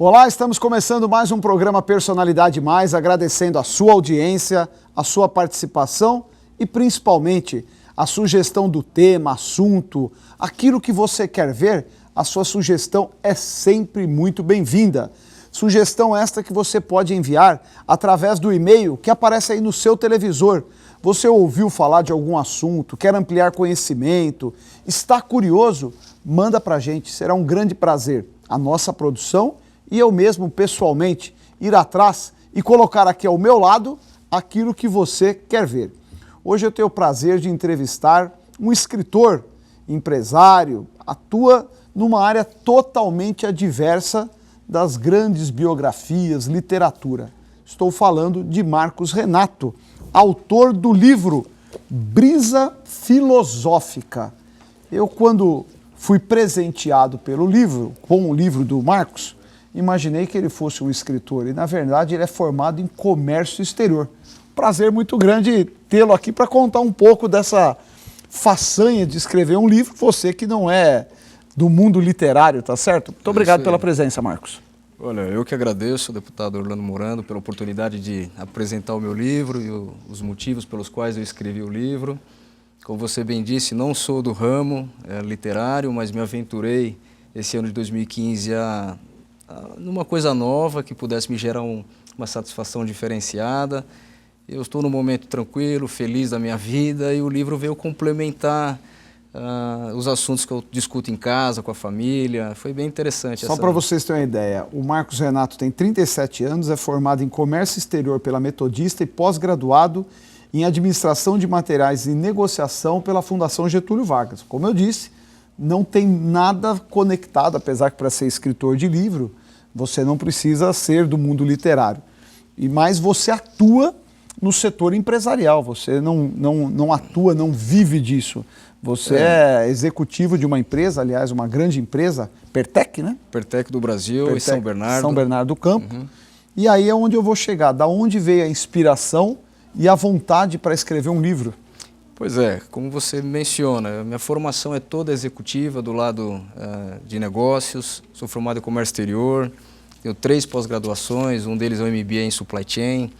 Olá, estamos começando mais um programa Personalidade Mais, agradecendo a sua audiência, a sua participação e principalmente a sugestão do tema, assunto, aquilo que você quer ver, a sua sugestão é sempre muito bem-vinda. Sugestão esta que você pode enviar através do e-mail que aparece aí no seu televisor. Você ouviu falar de algum assunto, quer ampliar conhecimento, está curioso? Manda pra gente, será um grande prazer. A nossa produção e eu mesmo, pessoalmente, ir atrás e colocar aqui ao meu lado aquilo que você quer ver. Hoje eu tenho o prazer de entrevistar um escritor, empresário, atua numa área totalmente adversa das grandes biografias, literatura. Estou falando de Marcos Renato, autor do livro Brisa Filosófica. Eu, quando fui presenteado pelo livro, com o livro do Marcos, imaginei que ele fosse um escritor e, na verdade, ele é formado em comércio exterior. Prazer muito grande tê-lo aqui para contar um pouco dessa façanha de escrever um livro, você que não é do mundo literário, tá certo? Muito obrigado pela presença, Marcos. Olha, eu que agradeço, deputado Orlando Morando, pela oportunidade de apresentar o meu livro e os motivos pelos quais eu escrevi o livro. Como você bem disse, não sou do ramo literário, mas me aventurei esse ano de 2015 numa coisa nova que pudesse me gerar uma satisfação diferenciada. Eu estou num momento tranquilo, feliz da minha vida e o livro veio complementar os assuntos que eu discuto em casa, com a família. Foi bem interessante. Só para vocês terem uma ideia, o Marcos Renato tem 37 anos, é formado em comércio exterior pela Metodista e pós-graduado em administração de materiais e negociação pela Fundação Getúlio Vargas. Como eu disse, não tem nada conectado, apesar que para ser escritor de livro, você não precisa ser do mundo literário. Mas você atua no setor empresarial, você não atua, não vive disso. Você é executivo de uma empresa, aliás, uma grande empresa, Pertec, né? Pertec do Brasil, Pertec, em São Bernardo. São Bernardo do Campo. Uhum. E aí é onde eu vou chegar, da onde veio a inspiração e a vontade para escrever um livro? Pois é, como você menciona, minha formação é toda executiva do lado de negócios, sou formado em comércio exterior, tenho 3 pós-graduações, um deles é o MBA em Supply Chain.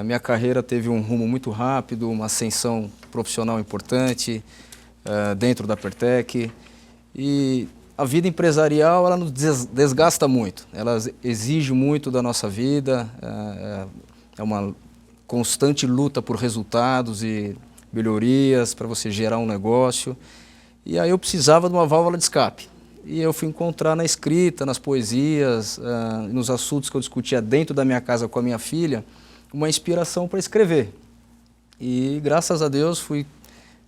Minha carreira teve um rumo muito rápido, uma ascensão profissional importante dentro da Pertec. E a vida empresarial, ela nos desgasta muito, ela exige muito da nossa vida, é uma constante luta por resultados e melhorias para você gerar um negócio. E aí eu precisava de uma válvula de escape. E eu fui encontrar na escrita, nas poesias, nos assuntos que eu discutia dentro da minha casa com a minha filha, uma inspiração para escrever. E graças a Deus foi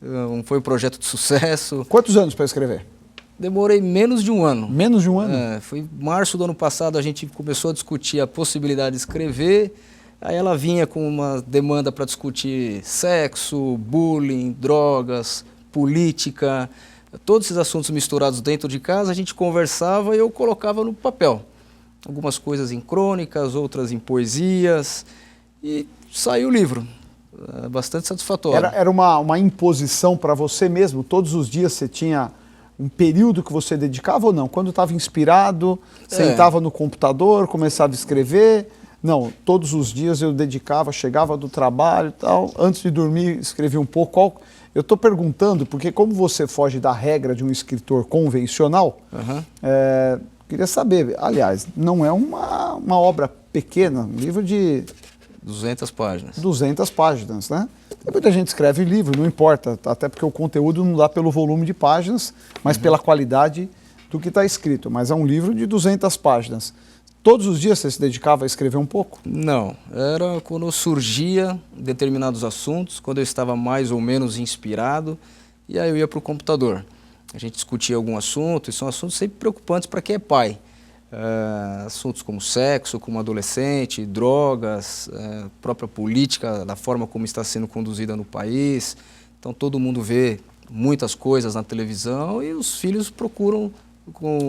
um projeto de sucesso. Quantos anos para escrever? Demorei menos de um ano. Menos de um ano? Foi em março do ano passado, a gente começou a discutir a possibilidade de escrever. Aí ela vinha com uma demanda para discutir sexo, bullying, drogas, política, todos esses assuntos misturados dentro de casa, a gente conversava e eu colocava no papel. Algumas coisas em crônicas, outras em poesias, e saiu o livro. Bastante satisfatório. Era uma imposição para você mesmo? Todos os dias você tinha um período que você dedicava ou não? Quando estava inspirado, sentava no computador, começava a escrever? Não, todos os dias eu dedicava, chegava do trabalho e tal, antes de dormir escrevia um pouco. Eu estou perguntando, porque como você foge da regra de um escritor convencional, queria saber, aliás, não é uma obra pequena, um livro de 200 páginas. 200 páginas, né? Muita gente escreve livro, não importa, até porque o conteúdo não dá pelo volume de páginas, mas pela qualidade do que está escrito. Mas é um livro de 200 páginas. Todos os dias você se dedicava a escrever um pouco? Não, era quando surgia determinados assuntos, quando eu estava mais ou menos inspirado, e aí eu ia para o computador. A gente discutia algum assunto, e são assuntos sempre preocupantes para quem é pai. Assuntos como sexo, como adolescente, drogas, própria política, da forma como está sendo conduzida no país. Então todo mundo vê muitas coisas na televisão e os filhos procuram...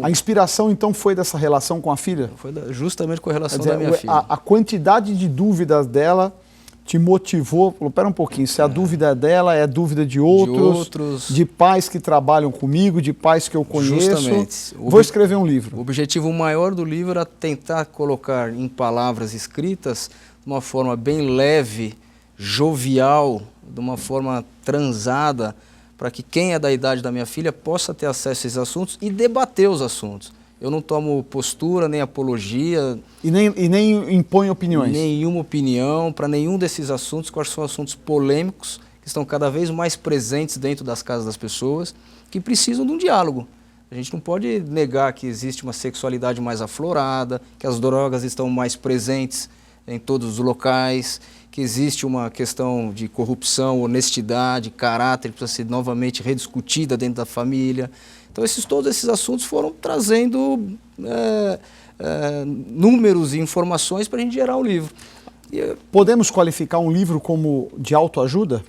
A inspiração, então, foi dessa relação com a filha? Foi justamente com a relação da minha filha. A quantidade de dúvidas dela te motivou? Falou, pera um pouquinho, se a dúvida é dela, é dúvida de outros, de pais que trabalham comigo, de pais que eu conheço. Justamente. Vou escrever um livro. O objetivo maior do livro era tentar colocar em palavras escritas, de uma forma bem leve, jovial, de uma forma transada, para que quem é da idade da minha filha possa ter acesso a esses assuntos e debater os assuntos. Eu não tomo postura, nem apologia. E nem impõe opiniões? Nenhuma opinião para nenhum desses assuntos, quais são assuntos polêmicos, que estão cada vez mais presentes dentro das casas das pessoas, que precisam de um diálogo. A gente não pode negar que existe uma sexualidade mais aflorada, que as drogas estão mais presentes em todos os locais, que existe uma questão de corrupção, honestidade, caráter, que precisa ser novamente rediscutida dentro da família. Então todos esses assuntos foram trazendo números e informações para a gente gerar o livro. Podemos qualificar um livro como de autoajuda?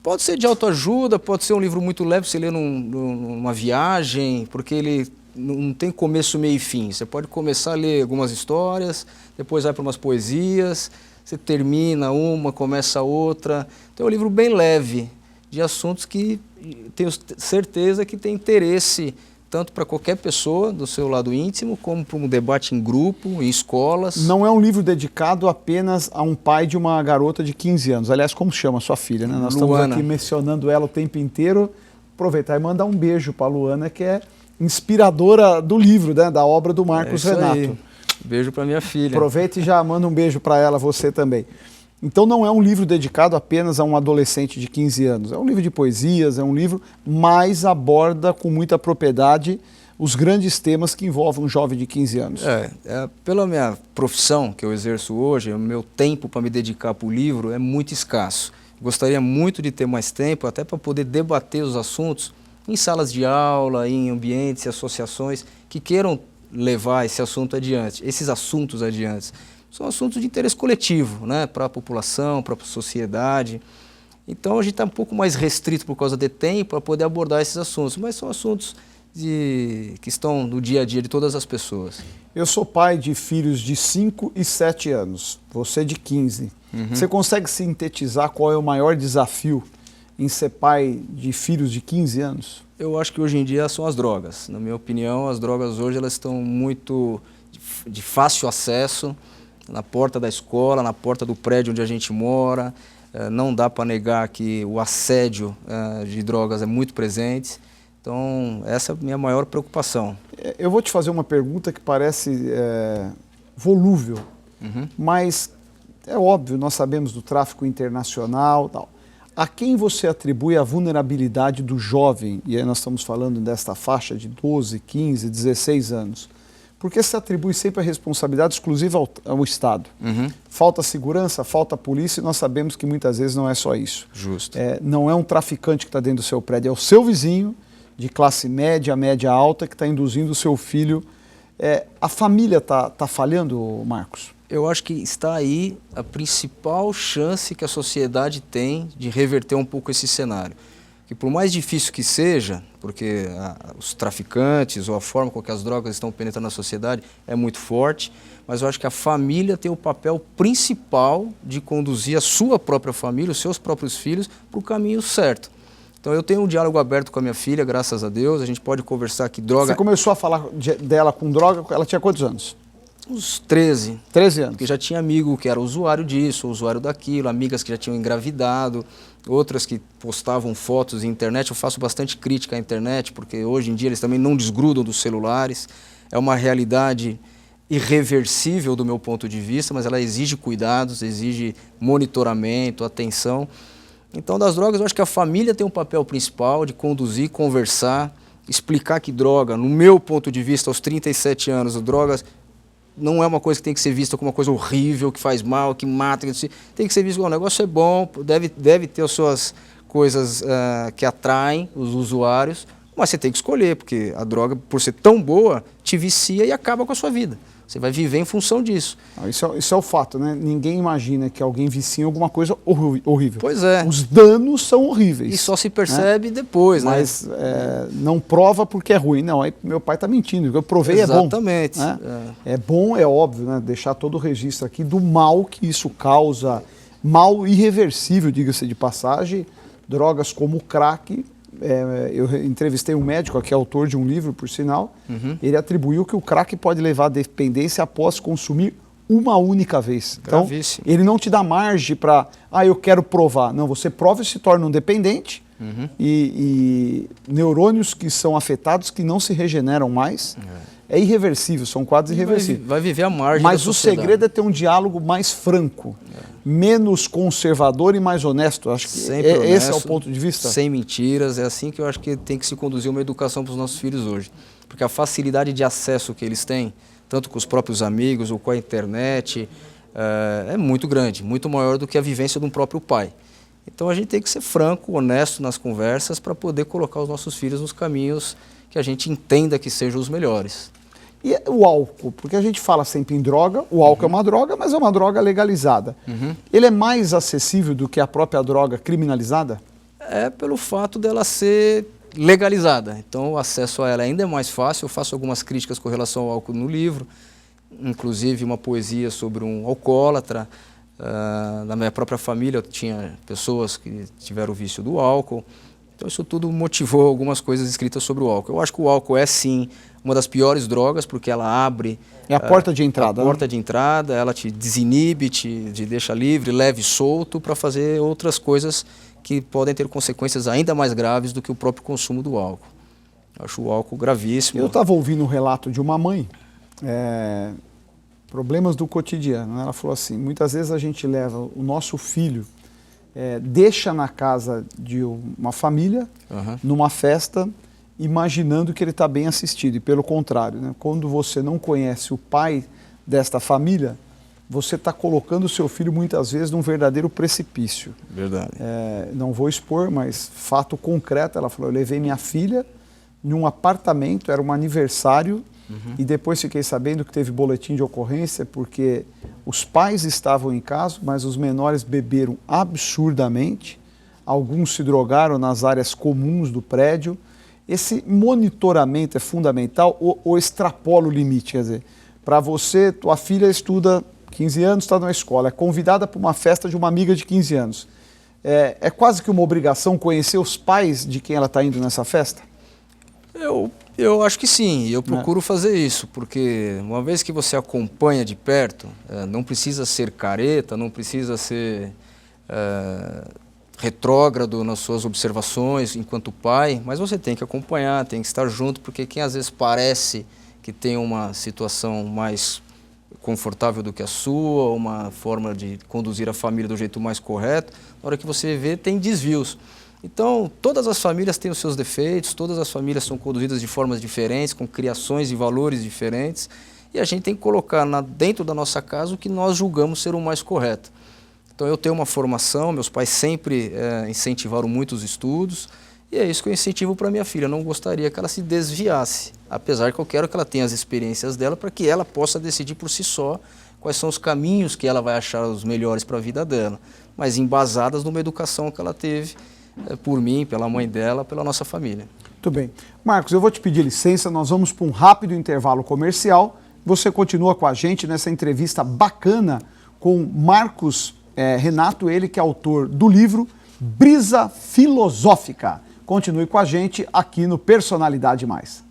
Pode ser de autoajuda, pode ser um livro muito leve, você lê numa viagem, porque ele não tem começo, meio e fim. Você pode começar a ler algumas histórias, depois vai para umas poesias, você termina uma, começa outra. Então é um livro bem leve, de assuntos que tenho certeza que tem interesse tanto para qualquer pessoa do seu lado íntimo, como para um debate em grupo, em escolas. Não é um livro dedicado apenas a um pai de uma garota de 15 anos. Aliás, como chama a sua filha, né? Nós Luana. estamos aqui mencionando ela o tempo inteiro. Aproveitar e mandar um beijo para a Luana, que é inspiradora do livro, né? Da obra do Marcos Renato. Aí. Beijo para minha filha. Aproveita e já manda um beijo para ela, você também. Então não é um livro dedicado apenas a um adolescente de 15 anos. É um livro de poesias, é um livro, mas aborda com muita propriedade os grandes temas que envolvem um jovem de 15 anos. Pela minha profissão que eu exerço hoje, o meu tempo para me dedicar para o livro é muito escasso. Gostaria muito de ter mais tempo, até para poder debater os assuntos em salas de aula, em ambientes e associações que queiram levar esse assunto adiante, esses assuntos adiante. São assuntos de interesse coletivo, né, para a população, para a sociedade. Então a gente está um pouco mais restrito por causa de tempo para poder abordar esses assuntos, mas são assuntos que estão no dia a dia de todas as pessoas. Eu sou pai de filhos de 5 e 7 anos, você de 15. Você consegue sintetizar qual é o maior desafio em ser pai de filhos de 15 anos? Eu acho que hoje em dia são as drogas. Na minha opinião, as drogas hoje elas estão muito de fácil acesso, na porta da escola, na porta do prédio onde a gente mora. Não dá para negar que o assédio de drogas é muito presente. Então, essa é a minha maior preocupação. Eu vou te fazer uma pergunta que parece volúvel, mas é óbvio, nós sabemos do tráfico internacional e tal. A quem você atribui a vulnerabilidade do jovem, e aí nós estamos falando desta faixa de 12, 15, 16 anos, porque se atribui sempre a responsabilidade exclusiva ao Estado. Falta segurança, falta polícia, e nós sabemos que muitas vezes não é só isso. Justo. Não é um traficante que está dentro do seu prédio, é o seu vizinho, de classe média, média alta, que está induzindo o seu filho. A família está falhando, Marcos? Eu acho que está aí a principal chance que a sociedade tem de reverter um pouco esse cenário. Que por mais difícil que seja, porque os traficantes ou a forma com que as drogas estão penetrando na sociedade é muito forte, mas eu acho que a família tem o papel principal de conduzir a sua própria família, os seus próprios filhos, para o caminho certo. Então eu tenho um diálogo aberto com a minha filha, graças a Deus, a gente pode conversar que droga... Você começou a falar dela com droga, ela tinha quantos anos? Uns 13. 13 anos. Porque já tinha amigo que era usuário disso, usuário daquilo, amigas que já tinham engravidado, outras que postavam fotos na internet. Eu faço bastante crítica à internet, porque hoje em dia eles também não desgrudam dos celulares. É uma realidade irreversível do meu ponto de vista, mas ela exige cuidados, exige monitoramento, atenção. Então, das drogas, eu acho que a família tem um papel principal de conduzir, conversar, explicar que droga, no meu ponto de vista, aos 37 anos, drogas não é uma coisa que tem que ser vista como uma coisa horrível, que faz mal, que mata, tem que ser visto como um negócio é bom, deve ter as suas coisas que atraem os usuários, mas você tem que escolher, porque a droga, por ser tão boa, te vicia e acaba com a sua vida. Você vai viver em função disso. Isso é o fato, né? Ninguém imagina que alguém vicia em alguma coisa horrível. Pois é. Os danos são horríveis. E só se percebe depois, né? Mas não prova porque é ruim. Não, aí meu pai está mentindo. Eu provei, exatamente. É bom. É bom, é óbvio, né? Deixar todo o registro aqui do mal que isso causa mal irreversível, diga-se de passagem. Drogas como o crack, eu entrevistei um médico, que é autor de um livro, por sinal, ele atribuiu que o crack pode levar à dependência após consumir uma única vez. Então, ele não te dá margem para, eu quero provar. Não, você prova e se torna um dependente, e neurônios que são afetados, que não se regeneram mais, é irreversível, são quadros irreversíveis. Vai viver à margem Mas da o segredo é ter um diálogo mais franco, menos conservador e mais honesto. Acho que esse é o ponto de vista. Sem mentiras, é assim que eu acho que tem que se conduzir uma educação para os nossos filhos hoje. Porque a facilidade de acesso que eles têm, tanto com os próprios amigos ou com a internet, é muito grande, muito maior do que a vivência de um próprio pai. Então a gente tem que ser franco, honesto nas conversas para poder colocar os nossos filhos nos caminhos que a gente entenda que sejam os melhores. E o álcool, porque a gente fala sempre em droga, o álcool é uma droga, mas é uma droga legalizada. Ele é mais acessível do que a própria droga criminalizada? É pelo fato dela ser legalizada, então o acesso a ela ainda é mais fácil. Eu faço algumas críticas com relação ao álcool no livro, inclusive uma poesia sobre um alcoólatra. Na minha própria família eu tinha pessoas que tiveram o vício do álcool, então isso tudo motivou algumas coisas escritas sobre o álcool. Eu acho que o álcool é sim uma das piores drogas, porque ela abre... É a porta de entrada. A porta de entrada, ela te desinibe, te deixa livre, leve e solto para fazer outras coisas que podem ter consequências ainda mais graves do que o próprio consumo do álcool. Eu acho o álcool gravíssimo. Eu estava ouvindo um relato de uma mãe, problemas do cotidiano, né? Ela falou assim, muitas vezes a gente leva o nosso filho, deixa na casa de uma família, numa festa, imaginando que ele está bem assistido, e pelo contrário, né? Quando você não conhece o pai desta família, você está colocando o seu filho muitas vezes num verdadeiro precipício. Verdade. Não vou expor, mas fato concreto, ela falou, eu levei minha filha num apartamento, era um aniversário, e depois fiquei sabendo que teve boletim de ocorrência, porque os pais estavam em casa, mas os menores beberam absurdamente, alguns se drogaram nas áreas comuns do prédio. Esse monitoramento é fundamental ou extrapola o limite? Quer dizer, para você, tua filha estuda 15 anos, está na escola, é convidada para uma festa de uma amiga de 15 anos. É quase que uma obrigação conhecer os pais de quem ela está indo nessa festa? Eu acho que sim, eu procuro fazer isso, porque uma vez que você acompanha de perto, não precisa ser careta, não precisa ser retrógrado nas suas observações enquanto pai, mas você tem que acompanhar, tem que estar junto, porque quem às vezes parece que tem uma situação mais confortável do que a sua, uma forma de conduzir a família do jeito mais correto, na hora que você vê tem desvios. Então, todas as famílias têm os seus defeitos, todas as famílias são conduzidas de formas diferentes, com criações e valores diferentes, e a gente tem que colocar dentro da nossa casa o que nós julgamos ser o mais correto. Então, eu tenho uma formação, meus pais sempre incentivaram muito os estudos, e é isso que eu incentivo para minha filha. Eu não gostaria que ela se desviasse, apesar que eu quero que ela tenha as experiências dela para que ela possa decidir por si só quais são os caminhos que ela vai achar os melhores para a vida dela, mas embasadas numa educação que ela teve por mim, pela mãe dela, pela nossa família. Muito bem. Marcos, eu vou te pedir licença, nós vamos para um rápido intervalo comercial. Você continua com a gente nessa entrevista bacana com Marcos Renato, ele que é autor do livro Brisa Filosófica. Continue com a gente aqui no Personalidade Mais.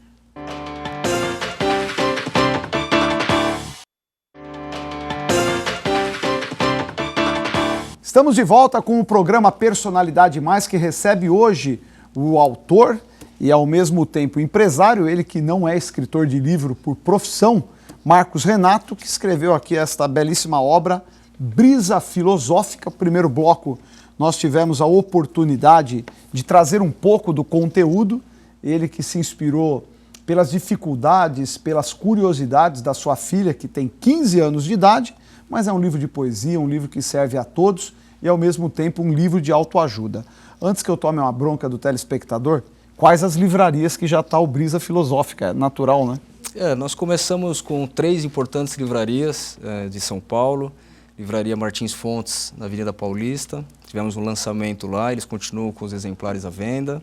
Estamos de volta com o programa Personalidade Mais, que recebe hoje o autor e ao mesmo tempo empresário, ele que não é escritor de livro por profissão, Marcos Renato, que escreveu aqui esta belíssima obra, Brisa Filosófica. Primeiro bloco, nós tivemos a oportunidade de trazer um pouco do conteúdo, ele que se inspirou pelas dificuldades, pelas curiosidades da sua filha, que tem 15 anos de idade, mas é um livro de poesia, um livro que serve a todos e, ao mesmo tempo, um livro de autoajuda. Antes que eu tome uma bronca do telespectador, quais as livrarias que já está o Brisa Filosófica? É natural, né? Nós começamos com 3 importantes livrarias de São Paulo. Livraria Martins Fontes, na Avenida Paulista. Tivemos um lançamento lá, eles continuam com os exemplares à venda.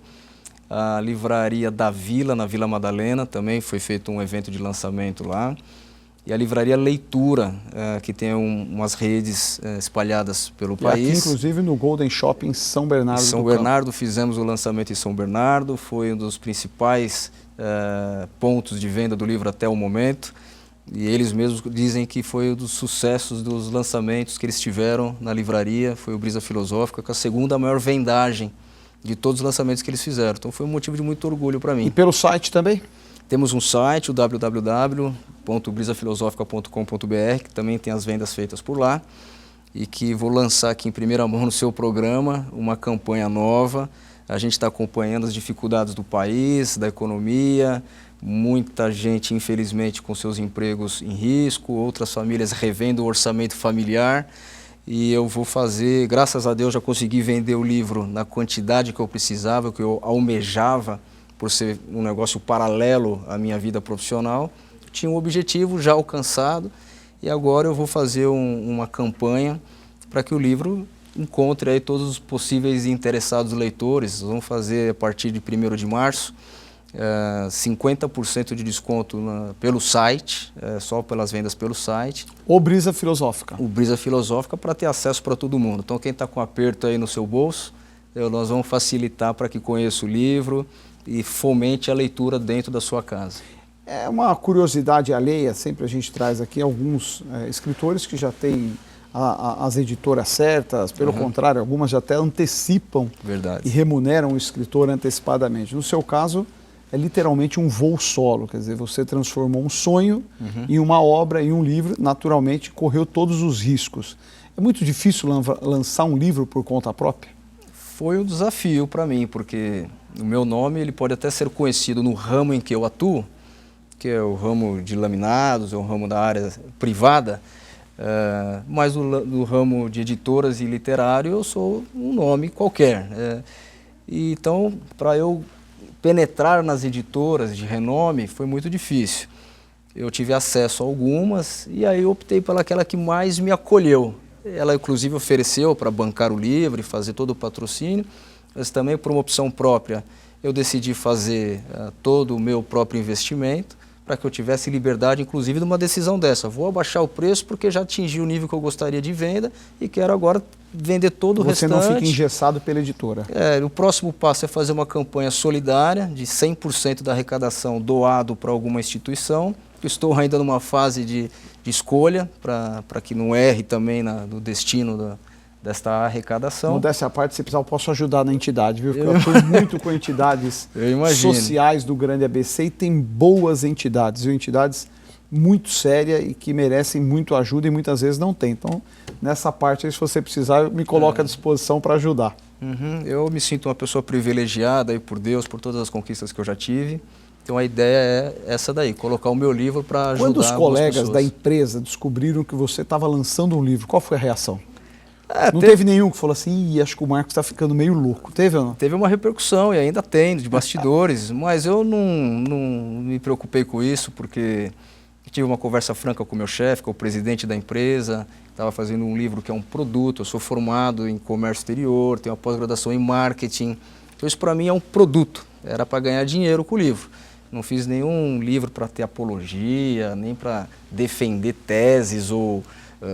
A Livraria da Vila, na Vila Madalena, também foi feito um evento de lançamento lá. e a livraria Leitura, que tem umas redes espalhadas pelo país. Aqui, inclusive, no Golden Shopping São Bernardo do Campo. São Bernardo, fizemos o lançamento em São Bernardo, foi um dos principais pontos de venda do livro até o momento. E eles mesmos dizem que foi um dos sucessos dos lançamentos que eles tiveram na livraria, foi o Brisa Filosófica, com a segunda maior vendagem de todos os lançamentos que eles fizeram. Então foi um motivo de muito orgulho para mim. E pelo site também? Temos um site, o www.brisafilosofica.com.br, que também tem as vendas feitas por lá, e que vou lançar aqui em primeira mão no seu programa uma campanha nova. A gente está acompanhando as dificuldades do país, da economia, muita gente, infelizmente, com seus empregos em risco, outras famílias revendo o orçamento familiar, e eu vou fazer, graças a Deus, já consegui vender o livro na quantidade que eu precisava, que eu almejava, por ser um negócio paralelo à minha vida profissional. Tinha um objetivo já alcançado e agora eu vou fazer uma campanha para que o livro encontre aí todos os possíveis interessados leitores. Vamos fazer a partir de 1º de março 50% de desconto pelo site, só pelas vendas pelo site. O Brisa Filosófica. O Brisa Filosófica, para ter acesso para todo mundo. Então quem está com aperto aí no seu bolso, nós vamos facilitar para que conheça o livro e fomente a leitura dentro da sua casa. É uma curiosidade alheia, sempre a gente traz aqui alguns escritores que já têm as editoras certas, pelo contrário, algumas já até antecipam. Verdade. E remuneram o escritor antecipadamente. No seu caso, é literalmente um voo solo, quer dizer, você transformou um sonho em uma obra, em um livro, naturalmente correu todos os riscos. É muito difícil lançar um livro por conta própria? Foi um desafio para mim, porque o meu nome ele pode até ser conhecido no ramo em que eu atuo, que é o ramo de laminados, é o ramo da área privada, mas no ramo de editoras e literário eu sou um nome qualquer. E então, para eu penetrar nas editoras de renome foi muito difícil. Eu tive acesso a algumas e aí eu optei pelaquela que mais me acolheu. Ela inclusive ofereceu para bancar o livro e fazer todo o patrocínio, mas também por uma opção própria eu decidi fazer todo o meu próprio investimento para que eu tivesse liberdade, inclusive, de uma decisão dessa. Vou abaixar o preço porque já atingi o nível que eu gostaria de venda e quero agora vender todo o restante. Você não fica engessado pela editora. O próximo passo é fazer uma campanha solidária de 100% da arrecadação doado para alguma instituição. Estou ainda numa fase de escolha para que não erre também no destino desta arrecadação. Modéstia à parte, se precisar, eu posso ajudar na entidade, viu? Porque eu atuo muito com entidades sociais do Grande ABC e tem boas entidades, viu? Entidades muito sérias e que merecem muito ajuda e muitas vezes não tem. Então, nessa parte aí, se você precisar, eu me coloco à disposição para ajudar. Eu me sinto uma pessoa privilegiada aí por Deus, por todas as conquistas que eu já tive. Então a ideia é essa daí, colocar o meu livro para ajudar. Quando os colegas da empresa descobriram que você estava lançando um livro, qual foi a reação? Não teve nenhum que falou assim, acho que o Marcos está ficando meio louco, teve ou não? Teve uma repercussão e ainda tem, de bastidores, mas eu não me preocupei com isso, porque tive uma conversa franca com o meu chefe, com o presidente da empresa, estava fazendo um livro que é um produto, eu sou formado em comércio exterior, tenho uma pós-graduação em marketing, então isso para mim é um produto, era para ganhar dinheiro com o livro. Não fiz nenhum livro para ter apologia, nem para defender teses ou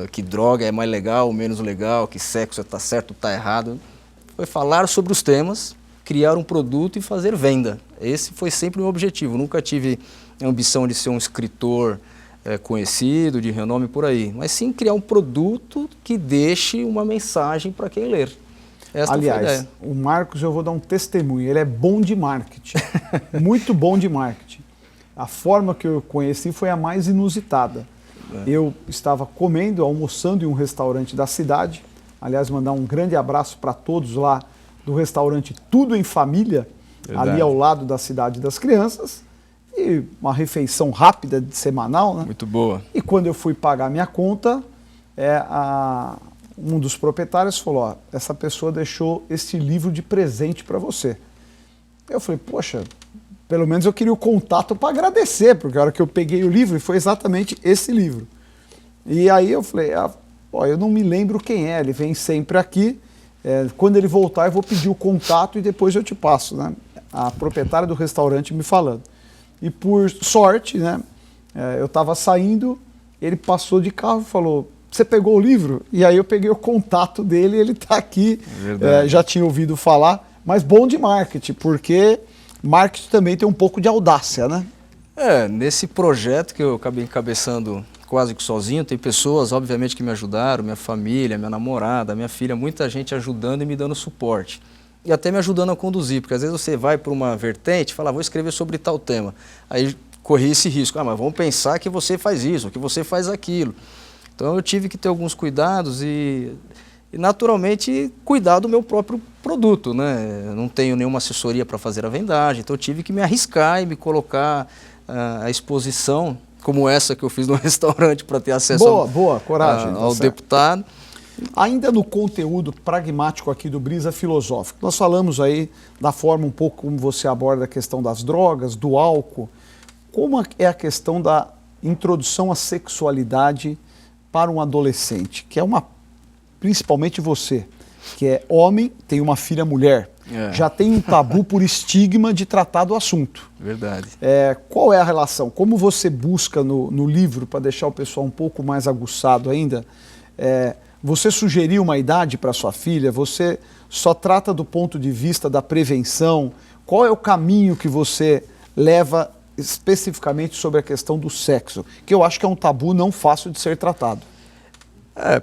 que droga é mais legal ou menos legal, que sexo está certo ou está errado. Foi falar sobre os temas, criar um produto e fazer venda. Esse foi sempre o meu objetivo. Nunca tive a ambição de ser um escritor conhecido, de renome por aí, mas sim criar um produto que deixe uma mensagem para quem ler. Aliás, o Marcos, eu vou dar um testemunho, ele é bom de marketing, muito bom de marketing. A forma que eu conheci foi a mais inusitada. Eu estava comendo, almoçando em um restaurante da cidade, aliás, mandar um grande abraço para todos lá do restaurante Tudo em Família, ali ao lado da Cidade das Crianças, e uma refeição rápida, semanal, né? Muito boa. E quando eu fui pagar minha conta, um dos proprietários falou, ó, essa pessoa deixou este livro de presente para você. Eu falei, poxa, pelo menos eu queria o contato para agradecer, porque a hora que eu peguei o livro, foi exatamente esse livro. E aí eu falei, ó, eu não me lembro quem é, ele vem sempre aqui, quando ele voltar eu vou pedir o contato e depois eu te passo, né? A proprietária do restaurante me falando. E por sorte, né, eu estava saindo, ele passou de carro e falou, você pegou o livro? E aí eu peguei o contato dele, ele está aqui, já tinha ouvido falar, mas bom de marketing, porque marketing também tem um pouco de audácia, né? Nesse projeto que eu acabei encabeçando quase que sozinho, tem pessoas, obviamente, que me ajudaram, minha família, minha namorada, minha filha, muita gente ajudando e me dando suporte. E até me ajudando a conduzir, porque às vezes você vai para uma vertente e fala, vou escrever sobre tal tema. Aí corri esse risco, mas vamos pensar que você faz isso, que você faz aquilo. Então eu tive que ter alguns cuidados e naturalmente cuidar do meu próprio produto, né? Eu não tenho nenhuma assessoria para fazer a vendagem, então eu tive que me arriscar e me colocar à exposição, como essa que eu fiz no restaurante para ter acesso coragem, ao deputado. Ainda no conteúdo pragmático aqui do Brisa Filosófico, nós falamos aí da forma um pouco como você aborda a questão das drogas, do álcool. Como é a questão da introdução à sexualidade para um adolescente, que é principalmente você, que é homem, tem uma filha mulher, já tem um tabu por estigma de tratar do assunto. Verdade. Qual é a relação? Como você busca no livro, para deixar o pessoal um pouco mais aguçado ainda, você sugeriu uma idade para sua filha? Você só trata do ponto de vista da prevenção? Qual é o caminho que você leva especificamente sobre a questão do sexo? Que eu acho que é um tabu não fácil de ser tratado.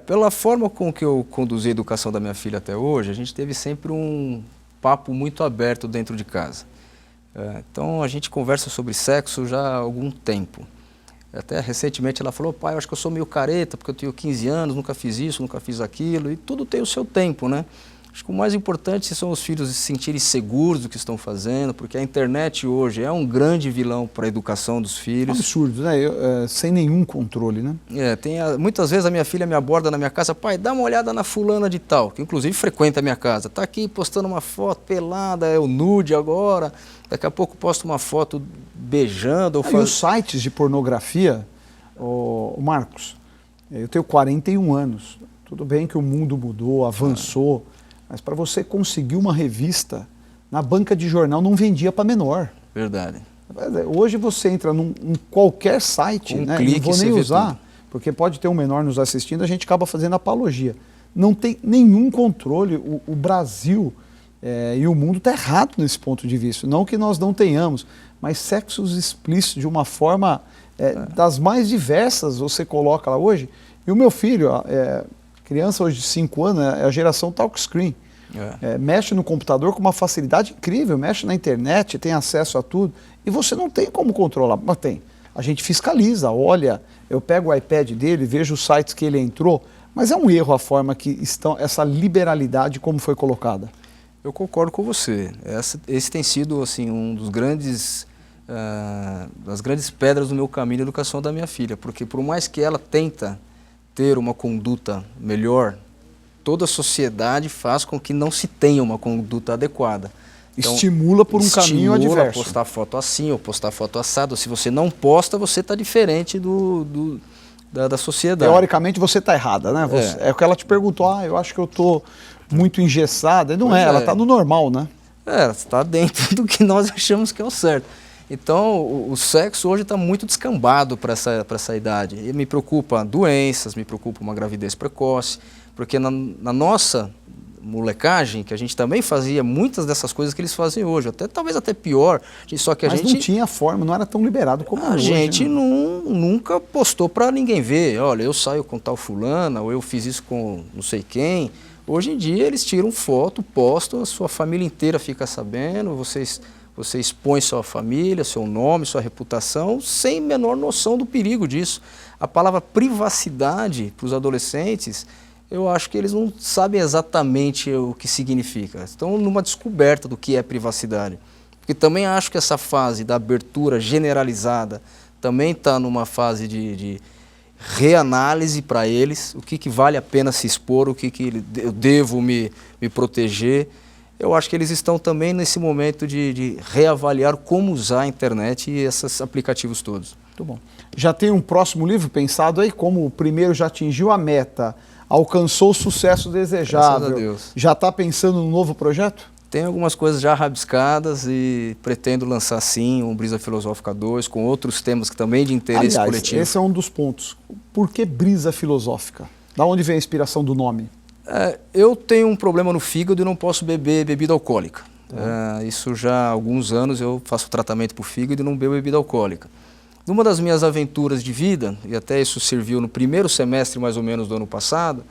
Pela forma com que eu conduzi a educação da minha filha até hoje, a gente teve sempre um papo muito aberto dentro de casa. Então a gente conversa sobre sexo já há algum tempo. Até recentemente ela falou, pai, eu acho que eu sou meio careta, porque eu tenho 15 anos, nunca fiz isso, nunca fiz aquilo, e tudo tem o seu tempo, né? Acho que o mais importante são os filhos se sentirem seguros do que estão fazendo, porque a internet hoje é um grande vilão para a educação dos filhos. Absurdo, né? Sem nenhum controle, né? Muitas vezes a minha filha me aborda na minha casa, pai, dá uma olhada na fulana de tal, que inclusive frequenta a minha casa. Está aqui postando uma foto pelada, é o nude agora, daqui a pouco posta uma foto beijando. E os sites de pornografia, Marcos, eu tenho 41 anos, tudo bem que o mundo mudou, avançou, mas para você conseguir uma revista, na banca de jornal não vendia para menor. Verdade. Hoje você entra em qualquer site, um né? clique, Não vou nem usar, porque pode ter um menor nos assistindo, a gente acaba fazendo apologia. Não tem nenhum controle, o Brasil e o mundo está errado nesse ponto de vista. Não que nós não tenhamos, mas sexos explícitos de uma forma das mais diversas você coloca lá hoje. E o meu filho, criança hoje de 5 anos, é a geração touchscreen. Mexe no computador com uma facilidade incrível, mexe na internet, tem acesso a tudo. E você não tem como controlar, mas tem. A gente fiscaliza, olha, eu pego o iPad dele, vejo os sites que ele entrou, mas é um erro a forma que essa liberalidade como foi colocada. Eu concordo com você. Esse tem sido assim, um dos das grandes pedras do meu caminho de educação da minha filha, porque por mais que ela tenta ter uma conduta melhor, toda a sociedade faz com que não se tenha uma conduta adequada. Então, estimula por um caminho adverso. Estimula postar foto assim ou postar foto assado. Se você não posta, você está diferente da sociedade. Teoricamente você está errada, né? É o que ela te perguntou, eu acho que eu estou muito engessada. Não é, ela está no normal, né? Está dentro do que nós achamos que é o certo. Então, o sexo hoje está muito descambado para essa idade. E me preocupa doenças, me preocupa uma gravidez precoce, porque na nossa molecagem, que a gente também fazia muitas dessas coisas que eles fazem hoje, talvez até pior, só que Mas não tinha forma, não era tão liberado como hoje. A gente nunca postou para ninguém ver, olha, eu saio com tal fulana, ou eu fiz isso com não sei quem. Hoje em dia eles tiram foto, postam, a sua família inteira fica sabendo, você expõe sua família, seu nome, sua reputação, sem menor noção do perigo disso. A palavra privacidade para os adolescentes, eu acho que eles não sabem exatamente o que significa. Estão numa descoberta do que é privacidade. Porque também acho que essa fase da abertura generalizada também está numa fase de reanálise para eles, o que vale a pena se expor, o que eu devo me proteger. Eu acho que eles estão também nesse momento de reavaliar como usar a internet e esses aplicativos todos. Muito bom. Já tem um próximo livro pensado aí? Como o primeiro já atingiu a meta, alcançou o sucesso desejável, Graças a Deus. Já está pensando num novo projeto? Tem algumas coisas já rabiscadas e pretendo lançar sim um Brisa Filosófica 2 com outros temas que também de interesse coletivo. Esse é um dos pontos. Por que Brisa Filosófica? Da onde vem a inspiração do nome? Eu tenho um problema no fígado e não posso beber bebida alcoólica. Isso já há alguns anos eu faço tratamento para o fígado e não bebo bebida alcoólica. Numa das minhas aventuras de vida, e até isso serviu no primeiro semestre mais ou menos do ano passado,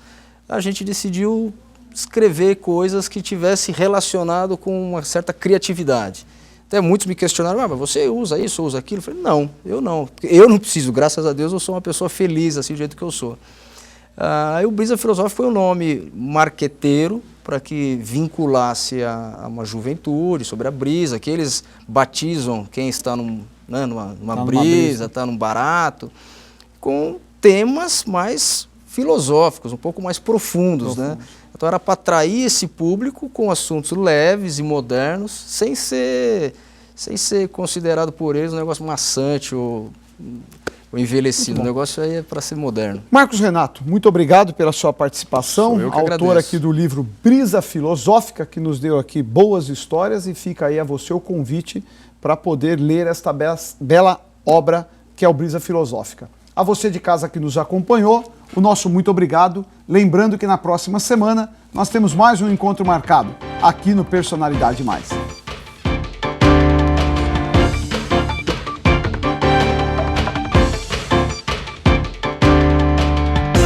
a gente decidiu escrever coisas que tivesse relacionado com uma certa criatividade. Até muitos me questionaram, mas você usa isso, usa aquilo? Eu falei, não, eu não. Eu não preciso, graças a Deus eu sou uma pessoa feliz assim do jeito que eu sou. Aí o Brisa Filosófico foi um nome marqueteiro para que vinculasse a uma juventude sobre a brisa, que eles batizam quem está numa brisa, está num barato, com temas mais filosóficos, um pouco mais profundos, né? Então era para atrair esse público com assuntos leves e modernos, sem ser considerado por eles um negócio maçante ou envelhecido. O negócio aí é para ser moderno. Marcos Renato, muito obrigado pela sua participação. Autor aqui do livro Brisa Filosófica, que nos deu aqui boas histórias, e fica aí a você o convite para poder ler esta bela obra que é o Brisa Filosófica. A você de casa que nos acompanhou, o nosso muito obrigado. Lembrando que na próxima semana nós temos mais um encontro marcado aqui no Personalidade Mais.